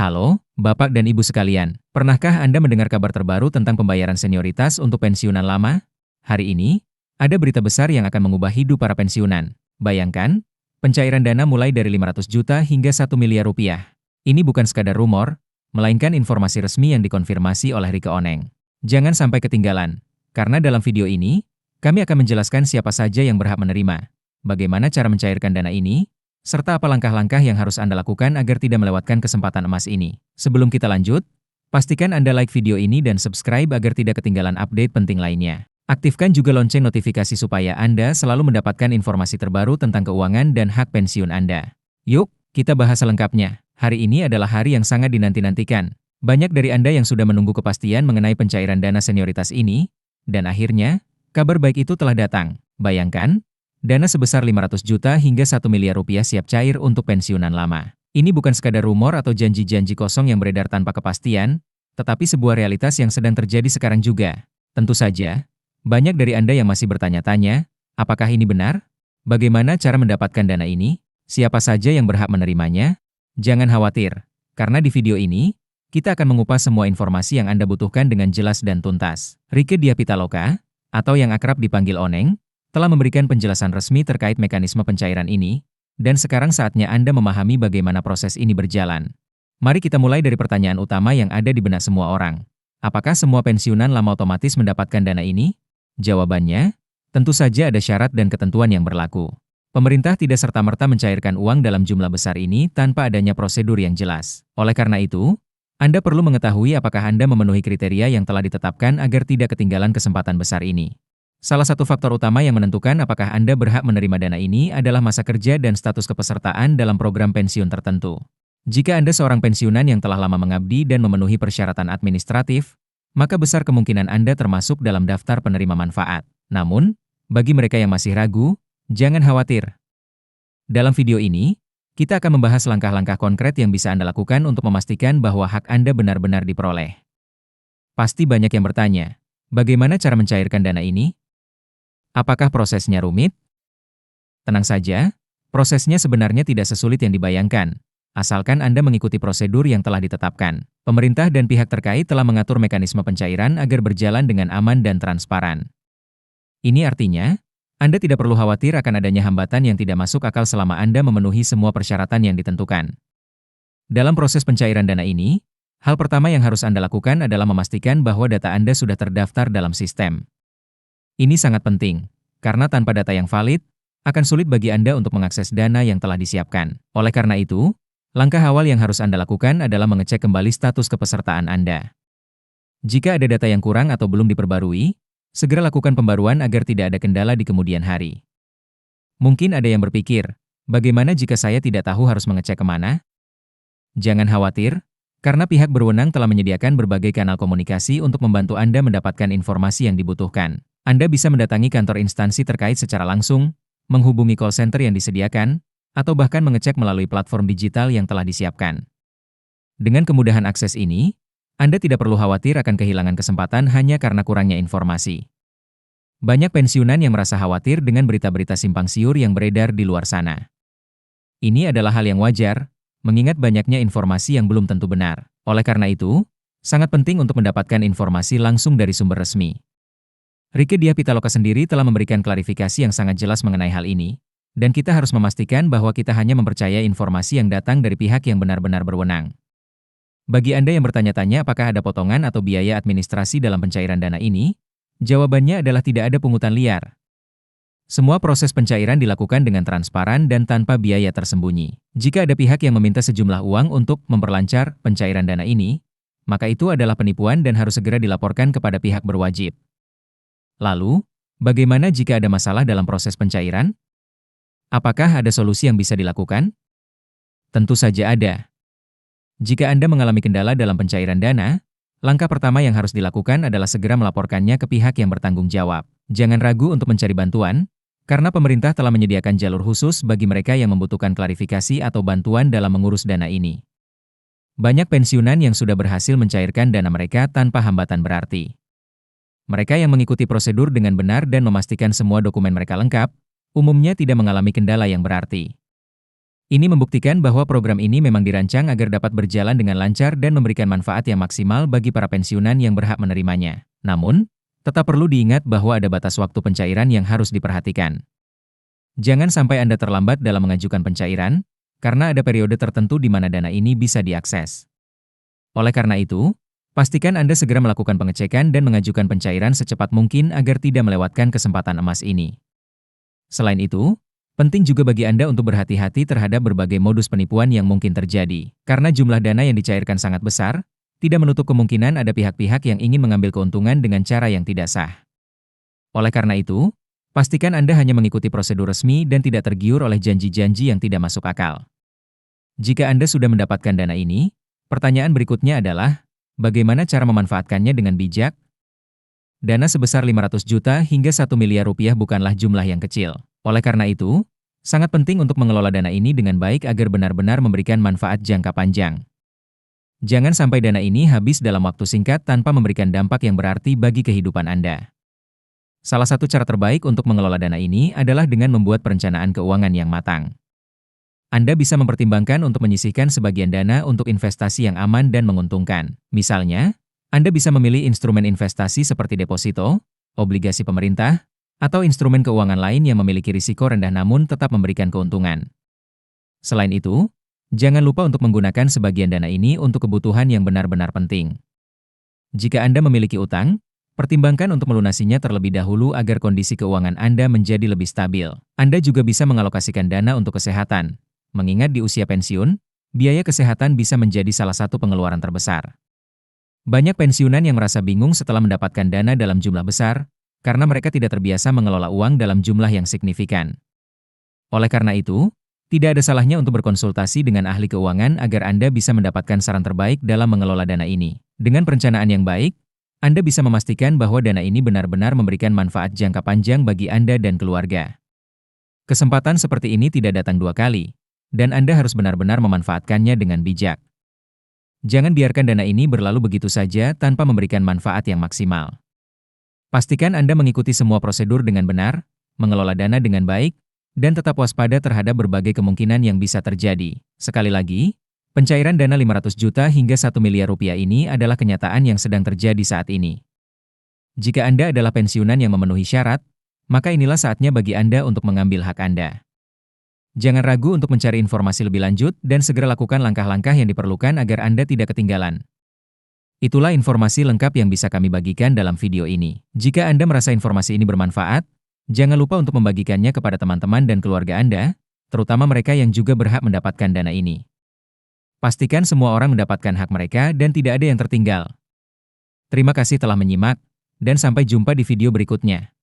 Halo, Bapak dan Ibu sekalian. Pernahkah Anda mendengar kabar terbaru tentang pembayaran senioritas untuk pensiunan lama? Hari ini, ada berita besar yang akan mengubah hidup para pensiunan. Bayangkan, pencairan dana mulai dari 500 juta hingga 1 miliar rupiah. Ini bukan sekadar rumor, melainkan informasi resmi yang dikonfirmasi oleh Rike Oneng. Jangan sampai ketinggalan, karena dalam video ini, kami akan menjelaskan siapa saja yang berhak menerima, bagaimana cara mencairkan dana ini, serta apa langkah-langkah yang harus Anda lakukan agar tidak melewatkan kesempatan emas ini. Sebelum kita lanjut, pastikan Anda like video ini dan subscribe agar tidak ketinggalan update penting lainnya. Aktifkan juga lonceng notifikasi supaya Anda selalu mendapatkan informasi terbaru tentang keuangan dan hak pensiun Anda. Yuk, kita bahas selengkapnya. Hari ini adalah hari yang sangat dinanti-nantikan. Banyak dari Anda yang sudah menunggu kepastian mengenai pencairan dana senioritas ini, dan akhirnya, kabar baik itu telah datang. Bayangkan, dana sebesar 500 juta hingga 1 miliar rupiah siap cair untuk pensiunan lama. Ini bukan sekadar rumor atau janji-janji kosong yang beredar tanpa kepastian, tetapi sebuah realitas yang sedang terjadi sekarang juga. Tentu saja, banyak dari Anda yang masih bertanya-tanya, apakah ini benar? Bagaimana cara mendapatkan dana ini? Siapa saja yang berhak menerimanya? Jangan khawatir, karena di video ini, kita akan mengupas semua informasi yang Anda butuhkan dengan jelas dan tuntas. Rike Diapitaloka, atau yang akrab dipanggil Oneng, telah memberikan penjelasan resmi terkait mekanisme pencairan ini, dan sekarang saatnya Anda memahami bagaimana proses ini berjalan. Mari kita mulai dari pertanyaan utama yang ada di benak semua orang. Apakah semua pensiunan lama otomatis mendapatkan dana ini? Jawabannya, tentu saja ada syarat dan ketentuan yang berlaku. Pemerintah tidak serta-merta mencairkan uang dalam jumlah besar ini tanpa adanya prosedur yang jelas. Oleh karena itu, Anda perlu mengetahui apakah Anda memenuhi kriteria yang telah ditetapkan agar tidak ketinggalan kesempatan besar ini. Salah satu faktor utama yang menentukan apakah Anda berhak menerima dana ini adalah masa kerja dan status kepesertaan dalam program pensiun tertentu. Jika Anda seorang pensiunan yang telah lama mengabdi dan memenuhi persyaratan administratif, maka besar kemungkinan Anda termasuk dalam daftar penerima manfaat. Namun, bagi mereka yang masih ragu, jangan khawatir. Dalam video ini, kita akan membahas langkah-langkah konkret yang bisa Anda lakukan untuk memastikan bahwa hak Anda benar-benar diperoleh. Pasti banyak yang bertanya, bagaimana cara mencairkan dana ini? Apakah prosesnya rumit? Tenang saja, prosesnya sebenarnya tidak sesulit yang dibayangkan, asalkan Anda mengikuti prosedur yang telah ditetapkan. Pemerintah dan pihak terkait telah mengatur mekanisme pencairan agar berjalan dengan aman dan transparan. Ini artinya, Anda tidak perlu khawatir akan adanya hambatan yang tidak masuk akal selama Anda memenuhi semua persyaratan yang ditentukan. Dalam proses pencairan dana ini, hal pertama yang harus Anda lakukan adalah memastikan bahwa data Anda sudah terdaftar dalam sistem. Ini sangat penting, karena tanpa data yang valid, akan sulit bagi Anda untuk mengakses dana yang telah disiapkan. Oleh karena itu, langkah awal yang harus Anda lakukan adalah mengecek kembali status kepesertaan Anda. Jika ada data yang kurang atau belum diperbarui, segera lakukan pembaruan agar tidak ada kendala di kemudian hari. Mungkin ada yang berpikir, bagaimana jika saya tidak tahu harus mengecek kemana? Jangan khawatir, karena pihak berwenang telah menyediakan berbagai kanal komunikasi untuk membantu Anda mendapatkan informasi yang dibutuhkan. Anda bisa mendatangi kantor instansi terkait secara langsung, menghubungi call center yang disediakan, atau bahkan mengecek melalui platform digital yang telah disiapkan. Dengan kemudahan akses ini, Anda tidak perlu khawatir akan kehilangan kesempatan hanya karena kurangnya informasi. Banyak pensiunan yang merasa khawatir dengan berita-berita simpang siur yang beredar di luar sana. Ini adalah hal yang wajar, mengingat banyaknya informasi yang belum tentu benar. Oleh karena itu, sangat penting untuk mendapatkan informasi langsung dari sumber resmi. Rike Diapitaloka sendiri telah memberikan klarifikasi yang sangat jelas mengenai hal ini, dan kita harus memastikan bahwa kita hanya mempercayai informasi yang datang dari pihak yang benar-benar berwenang. Bagi Anda yang bertanya-tanya apakah ada potongan atau biaya administrasi dalam pencairan dana ini, jawabannya adalah tidak ada pungutan liar. Semua proses pencairan dilakukan dengan transparan dan tanpa biaya tersembunyi. Jika ada pihak yang meminta sejumlah uang untuk memperlancar pencairan dana ini, maka itu adalah penipuan dan harus segera dilaporkan kepada pihak berwajib. Lalu, bagaimana jika ada masalah dalam proses pencairan? Apakah ada solusi yang bisa dilakukan? Tentu saja ada. Jika Anda mengalami kendala dalam pencairan dana, langkah pertama yang harus dilakukan adalah segera melaporkannya ke pihak yang bertanggung jawab. Jangan ragu untuk mencari bantuan, karena pemerintah telah menyediakan jalur khusus bagi mereka yang membutuhkan klarifikasi atau bantuan dalam mengurus dana ini. Banyak pensiunan yang sudah berhasil mencairkan dana mereka tanpa hambatan berarti. Mereka yang mengikuti prosedur dengan benar dan memastikan semua dokumen mereka lengkap, umumnya tidak mengalami kendala yang berarti. Ini membuktikan bahwa program ini memang dirancang agar dapat berjalan dengan lancar dan memberikan manfaat yang maksimal bagi para pensiunan yang berhak menerimanya. Namun, tetap perlu diingat bahwa ada batas waktu pencairan yang harus diperhatikan. Jangan sampai Anda terlambat dalam mengajukan pencairan, karena ada periode tertentu di mana dana ini bisa diakses. Oleh karena itu, pastikan Anda segera melakukan pengecekan dan mengajukan pencairan secepat mungkin agar tidak melewatkan kesempatan emas ini. Selain itu, penting juga bagi Anda untuk berhati-hati terhadap berbagai modus penipuan yang mungkin terjadi. Karena jumlah dana yang dicairkan sangat besar, tidak menutup kemungkinan ada pihak-pihak yang ingin mengambil keuntungan dengan cara yang tidak sah. Oleh karena itu, pastikan Anda hanya mengikuti prosedur resmi dan tidak tergiur oleh janji-janji yang tidak masuk akal. Jika Anda sudah mendapatkan dana ini, pertanyaan berikutnya adalah, bagaimana cara memanfaatkannya dengan bijak? Dana sebesar 500 juta hingga 1 miliar rupiah bukanlah jumlah yang kecil. Oleh karena itu, sangat penting untuk mengelola dana ini dengan baik agar benar-benar memberikan manfaat jangka panjang. Jangan sampai dana ini habis dalam waktu singkat tanpa memberikan dampak yang berarti bagi kehidupan Anda. Salah satu cara terbaik untuk mengelola dana ini adalah dengan membuat perencanaan keuangan yang matang. Anda bisa mempertimbangkan untuk menyisihkan sebagian dana untuk investasi yang aman dan menguntungkan. Misalnya, Anda bisa memilih instrumen investasi seperti deposito, obligasi pemerintah, atau instrumen keuangan lain yang memiliki risiko rendah namun tetap memberikan keuntungan. Selain itu, jangan lupa untuk menggunakan sebagian dana ini untuk kebutuhan yang benar-benar penting. Jika Anda memiliki utang, pertimbangkan untuk melunasinya terlebih dahulu agar kondisi keuangan Anda menjadi lebih stabil. Anda juga bisa mengalokasikan dana untuk kesehatan. Mengingat di usia pensiun, biaya kesehatan bisa menjadi salah satu pengeluaran terbesar. Banyak pensiunan yang merasa bingung setelah mendapatkan dana dalam jumlah besar, karena mereka tidak terbiasa mengelola uang dalam jumlah yang signifikan. Oleh karena itu, tidak ada salahnya untuk berkonsultasi dengan ahli keuangan agar Anda bisa mendapatkan saran terbaik dalam mengelola dana ini. Dengan perencanaan yang baik, Anda bisa memastikan bahwa dana ini benar-benar memberikan manfaat jangka panjang bagi Anda dan keluarga. Kesempatan seperti ini tidak datang dua kali, dan Anda harus benar-benar memanfaatkannya dengan bijak. Jangan biarkan dana ini berlalu begitu saja tanpa memberikan manfaat yang maksimal. Pastikan Anda mengikuti semua prosedur dengan benar, mengelola dana dengan baik, dan tetap waspada terhadap berbagai kemungkinan yang bisa terjadi. Sekali lagi, pencairan dana 500 juta hingga 1 miliar rupiah ini adalah kenyataan yang sedang terjadi saat ini. Jika Anda adalah pensiunan yang memenuhi syarat, maka inilah saatnya bagi Anda untuk mengambil hak Anda. Jangan ragu untuk mencari informasi lebih lanjut dan segera lakukan langkah-langkah yang diperlukan agar Anda tidak ketinggalan. Itulah informasi lengkap yang bisa kami bagikan dalam video ini. Jika Anda merasa informasi ini bermanfaat, jangan lupa untuk membagikannya kepada teman-teman dan keluarga Anda, terutama mereka yang juga berhak mendapatkan dana ini. Pastikan semua orang mendapatkan hak mereka dan tidak ada yang tertinggal. Terima kasih telah menyimak, dan sampai jumpa di video berikutnya.